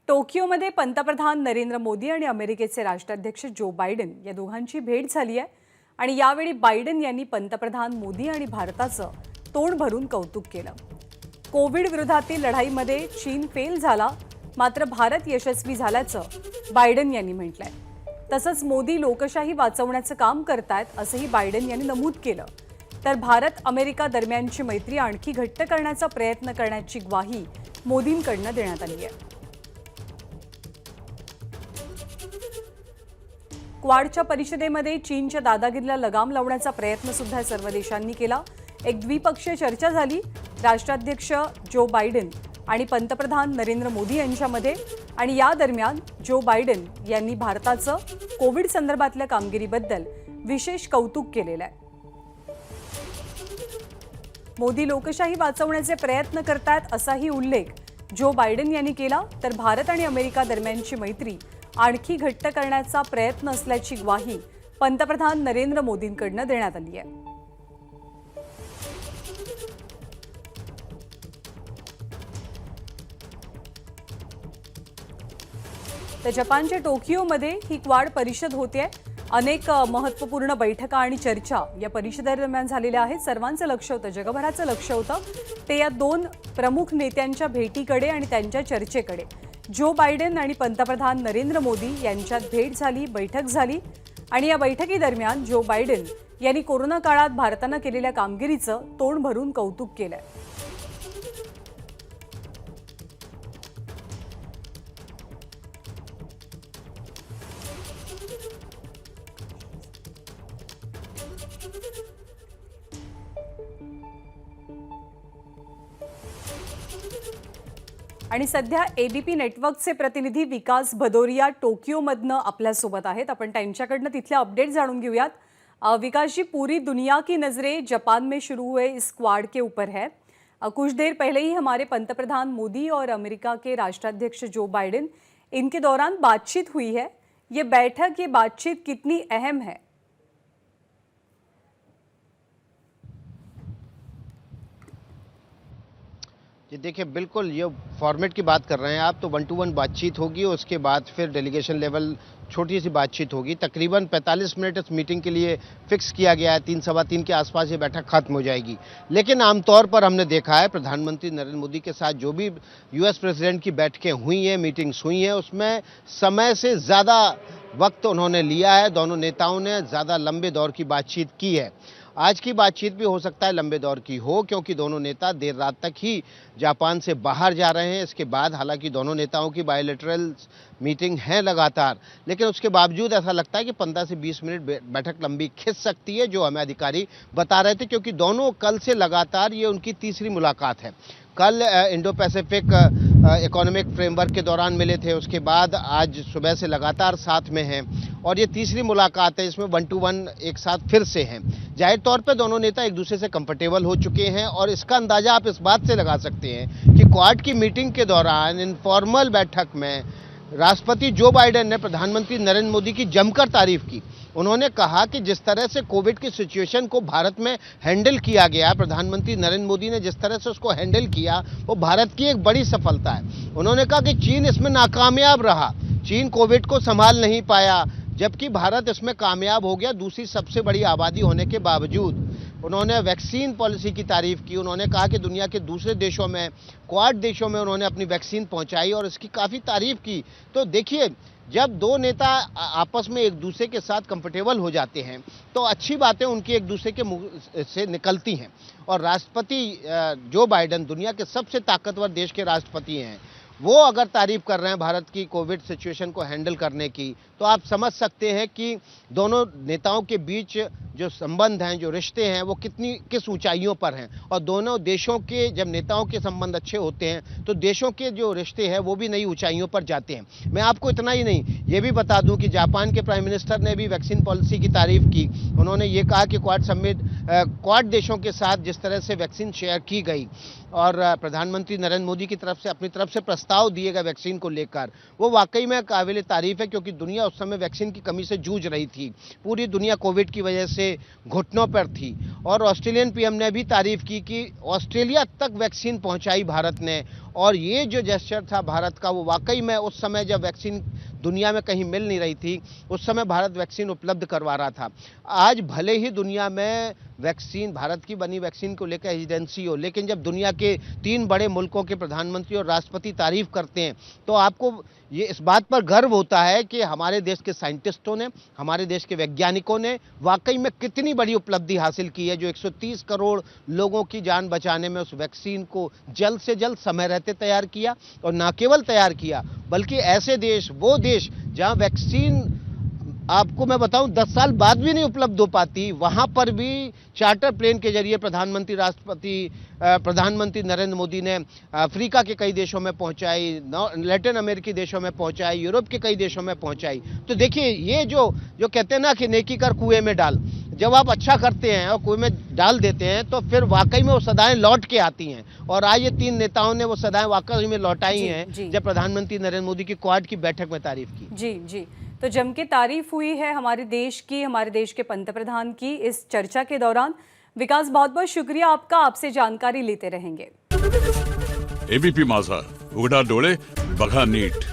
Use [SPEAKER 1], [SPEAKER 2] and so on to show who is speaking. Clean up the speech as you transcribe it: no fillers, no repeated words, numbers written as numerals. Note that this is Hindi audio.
[SPEAKER 1] टोकियोमध्ये पंतप्रधान नरेंद्र मोदी आणि अमेरिकेचे राष्ट्राध्यक्ष जो बायडन या दोघांची भेट झाली आहे आणि यावेळी बायडन यांनी पंतप्रधान मोदी आणि भारताचं तोंड भरून कौतुक केलं। कोविड विरोधातील लढाईमध्ये चीन फेल झाला, मात्र भारत यशस्वी झाल्याचं बायडन यांनी म्हटलंय। तसंच मोदी लोकशाही वाचवण्याचं काम करतायत असंही बायडन यांनी नमूद केलं। तर भारत अमेरिका दरम्यानची मैत्री आणखी घट्ट करण्याचा प्रयत्न करण्याची ग्वाही मोदींकडून देण्यात आली आहे। क्वाडच्या परिषदेमध्ये चीनच्या दादागिरीला लगाम लावण्याचा प्रयत्न सुद्धा सर्व देशांनी केला। एक द्विपक्षीय चर्चा झाली राष्ट्राध्यक्ष जो बायडन आणि पंतप्रधान नरेंद्र मोदी यांच्यामध्ये, आणि या दरम्यान जो बायडन यांनी भारताचं कोविड संदर्भातल्या कामगिरीबद्दल विशेष कौतुक केलेलं आहे। मोदी लोकशाही वाचवण्याचे प्रयत्न करतात असाही उल्लेख जो बायडन यांनी केला। तर भारत आणि अमेरिका दरम्यानची मैत्री आणखी घट्ट करण्याचा प्रयत्न असल्याची ग्वाही पंतप्रधान नरेंद्र मोदींकडून देण्यात आली आहे। तर जपानच्या टोकियोमध्ये ही क्वाड परिषद होते। अनेक महत्त्वपूर्ण बैठका आणि चर्चा या परिषदेदरम्यान झालेल्या आहेत। सर्वांचं लक्ष होतं, जगभराचं लक्ष होतं ते या दोन प्रमुख नेत्यांच्या भेटीकडे आणि त्यांच्या चर्चेकडे। जो बायडन आणि पंतप्रधान नरेंद्र मोदी यांच्यात भेट झाली, बैठक झाली आणि या बैठकीदरम्यान जो बायडन यांनी कोरोना काळात भारतानं केलेल्या कामगिरीचं तोंड भरून कौतुक केलंय। आणि सध्या एबीपी नेटवर्कचे प्रतिनिधी विकास भदौरिया टोक्योमधनं आपल्यासोबत आहेत। आपण त्यांच्याकडनं तिथले अपडेट जाणून घेऊयात। विकास जी, पूरी दुनिया की नज़रें जापान में शुरू हुए इस क्वाड के ऊपर है। कुछ देर पहले ही हमारे पंतप्रधान मोदी और अमेरिका के राष्ट्राध्यक्ष जो बाइडेन, इनके दौरान बातचीत हुई है। ये बैठक, ये बातचीत कितनी अहम है?
[SPEAKER 2] जी देखिए, बिल्कुल ये फॉर्मेट की बात कर रहे हैं आप, तो 1 टू 1 बातचीत होगी, उसके बाद फिर डेलीगेशन लेवल छोटी सी बातचीत होगी। तकरीबन 45 मिनट इस मीटिंग के लिए फिक्स किया गया है। 3 सवा 3 के आसपास ये बैठक खत्म हो जाएगी। लेकिन आमतौर पर हमने देखा है प्रधानमंत्री नरेंद्र मोदी के साथ जो भी यूएस प्रेसिडेंट की बैठकें हुई हैं, मीटिंग्स हुई हैं, उसमें समय से ज़्यादा वक्त उन्होंने लिया है। दोनों नेताओं ने ज़्यादा लंबे दौर की बातचीत की है। आज की बातचीत भी हो सकता है लंबे दौर की हो, क्योंकि दोनों नेता देर रात तक ही जापान से बाहर जा रहे हैं। इसके बाद हालांकि दोनों नेताओं की बायलैटरल मीटिंग है लगातार, लेकिन उसके बावजूद ऐसा लगता है कि 15 से 20 मिनट बैठक लंबी खिंच सकती है, जो हमें अधिकारी बता रहे थे, क्योंकि दोनों कल से लगातार ये उनकी तीसरी मुलाकात है। कल इंडो पैसिफिक इकोनॉमिक फ्रेमवर्क के दौरान मिले थे, उसके बाद आज सुबह से लगातार साथ में हैं और ये तीसरी मुलाकात है। इसमें 1 टू 1 एक साथ फिर से हैं। जाहिर तौर पे दोनों नेता एक दूसरे से कंफर्टेबल हो चुके हैं और इसका अंदाजा आप इस बात से लगा सकते हैं कि क्वाड की मीटिंग के दौरान इनफॉर्मल बैठक में राष्ट्रपति जो बाइडेन ने प्रधानमंत्री नरेंद्र मोदी की जमकर तारीफ की। उन्होंने कहा कि जिस तरह से कोविड की सिचुएशन को भारत में हैंडल किया गया, प्रधानमंत्री नरेंद्र मोदी ने जिस तरह से उसको हैंडल किया, वो भारत की एक बड़ी सफलता है। उन्होंने कहा कि चीन इसमें नाकामयाब रहा, चीन कोविड को संभाल नहीं पाया, जबकि भारत इसमें कामयाब हो गया, दूसरी सबसे बड़ी आबादी होने के बावजूद। उन्होंने वैक्सीन पॉलिसी की तारीफ की। उन्होंने कहा कि दुनिया के दूसरे देशों में, क्वाड देशों में उन्होंने अपनी वैक्सीन पहुंचाई और इसकी काफ़ी तारीफ की। तो देखिए, जब दो नेता आपस में एक दूसरे के साथ कंफर्टेबल हो जाते हैं तो अच्छी बातें उनकी एक दूसरे के मुंह से निकलती हैं। और राष्ट्रपति जो बाइडेन दुनिया के सबसे ताकतवर देश के राष्ट्रपति हैं, वो अगर तारीफ कर रहे हैं भारत की कोविड सिचुएशन को हैंडल करने की, तो आप समझ सकते हैं कि दोनों नेताओं के बीच जो संबंध हैं, जो रिश्ते हैं, वो किस ऊंचाइयों पर हैं। और दोनों देशों के जब नेताओं के संबंध अच्छे होते हैं तो देशों के जो रिश्ते हैं वो भी नई ऊंचाइयों पर जाते हैं। मैं आपको इतना ही नहीं, ये भी बता दूं कि जापान के प्राइम मिनिस्टर ने भी वैक्सीन पॉलिसी की तारीफ की। उन्होंने ये कहा कि क्वाड देशों के साथ जिस तरह से वैक्सीन शेयर की गई और प्रधानमंत्री नरेंद्र मोदी की तरफ से अपनी तरफ से प्रस्ताव दिए गए वैक्सीन को लेकर, वो वाकई में काबिल तारीफ है, क्योंकि दुनिया उस समय वैक्सीन की कमी से जूझ रही थी। पूरी दुनिया कोविड की वजह से से घुटनों पर थी। और ऑस्ट्रेलियन पीएम ने भी तारीफ की कि ऑस्ट्रेलिया तक वैक्सीन पहुंचाई भारत ने, और ये जो जेस्चर था भारत का वो वाकई में उस समय जब वैक्सीन दुनिया में कहीं मिल नहीं रही थी उस समय भारत वैक्सीन उपलब्ध करवा रहा था। आज भले ही दुनिया में वैक्सीन, भारत की बनी वैक्सीन को लेकर एजेंसी हो, लेकिन जब दुनिया के 3 बड़े मुल्कों के प्रधानमंत्री और राष्ट्रपति तारीफ करते हैं तो आपको ये इस बात पर गर्व होता है कि हमारे देश के साइंटिस्टों ने, हमारे देश के वैज्ञानिकों ने वाकई में कितनी बड़ी उपलब्धि हासिल की है, जो 130 करोड़ लोगों की जान बचाने में उस वैक्सीन को जल्द से जल्द समय रहते तैयार किया। और न केवल तैयार किया बल्कि ऐसे देश, वो देश जहां वैक्सीन आपको मैं बताऊं 10 साल बाद भी नहीं उपलब्ध हो पाती, वहां पर भी चार्टर प्लेन के जरिए प्रधानमंत्री नरेंद्र मोदी ने अफ्रीका के कई देशों में पहुंचाई, लैटिन अमेरिकी देशों में पहुंचाई, यूरोप के कई देशों में पहुंचाई। तो देखिए ये जो कहते हैं ना कि नेकी कर कुएं में डाल, जब आप अच्छा करते हैं और कुएं में डाल देते हैं तो फिर वाकई में वो सदाएं लौट के आती हैं। और आज ये 3 नेताओं ने वो सदाएं वाकई में लौटाई हैं जब प्रधानमंत्री नरेंद्र मोदी की क्वाड की बैठक में तारीफ की।
[SPEAKER 1] जी जी, तो जम के तारीफ हुई है हमारे देश की, हमारे देश के पंतप्रधान की इस चर्चा के दौरान। विकास, बहुत बहुत शुक्रिया आपका, आपसे जानकारी लेते रहेंगे।
[SPEAKER 3] एबीपी माझा, उघडा डोळे बघा नीट।